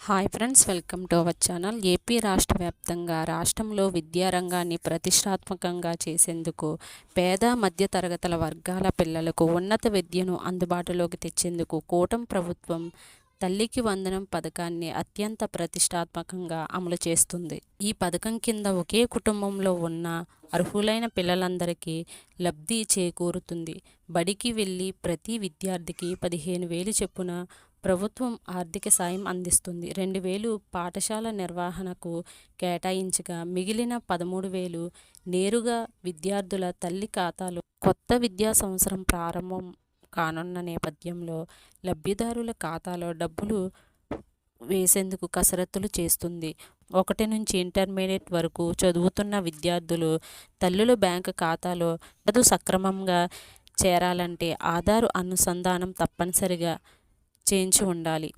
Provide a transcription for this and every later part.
Hi friends, welcome to our channel. AP రాష్ట్ర వ్యాప్తంగా రాష్ట్రంలో విద్యారంగాన్ని ప్రతిష్టాత్మకంగా చేసేందుకు పేద మధ్య తరగతుల వర్గాల పిల్లలకు ఉన్నత విద్యను అందుబాటులోకి తెచ్చేందుకు కూటమి ప్రభుత్వం తల్లికి వందనం పథకాన్ని అత్యంత ప్రతిష్టాత్మకంగా అమలు చేస్తుంది. ఈ పథకం కింద ఒకే కుటుంబంలో ఉన్న అర్హులైన పిల్లలందరికీ లబ్ధి చేకూరుతుంది. బడికి వెళ్ళి ప్రతి విద్యార్థికి 15,000 చొప్పున ప్రభుత్వం ఆర్థిక సాయం అందిస్తుంది. 2,000 పాఠశాల నిర్వహణకు కేటాయించగా మిగిలిన 13,000 నేరుగా విద్యార్థుల తల్లి ఖాతాలో. కొత్త విద్యా సంవత్సరం ప్రారంభం కానున్న నేపథ్యంలో లబ్ధిదారుల ఖాతాలో డబ్బులు వేసేందుకు కసరత్తులు చేస్తుంది. 1 నుంచి ఇంటర్మీడియట్ వరకు చదువుతున్న విద్యార్థులు తల్లుల బ్యాంకు ఖాతాలో నగదు సక్రమంగా చేరాలంటే ఆధార్ అనుసంధానం తప్పనిసరిగా చేయించి ఉండాలి.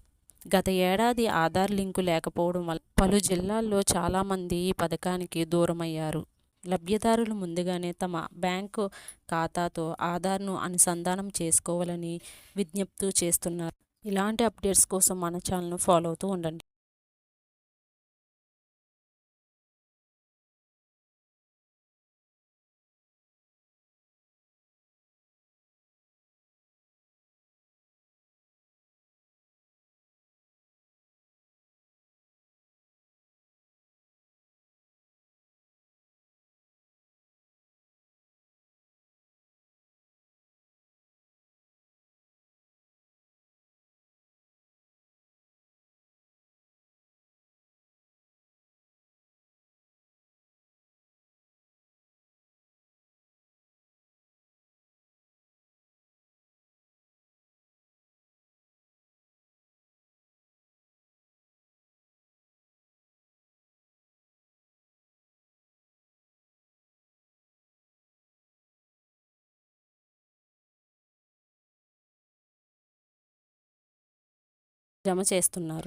గత ఏడాది ఆధార్ లింకు లేకపోవడం వల్ల పలు జిల్లాల్లో చాలామంది ఈ పథకానికి దూరమయ్యారు. లబ్ధిదారులు ముందుగానే తమ బ్యాంకు ఖాతాతో ఆధార్ను అనుసంధానం చేసుకోవాలని విజ్ఞప్తి చేస్తున్నారు. ఇలాంటి అప్డేట్స్ కోసం మన ఛానల్ను ఫాలో అవుతూ ఉండండి. జమ చేస్తున్నారు.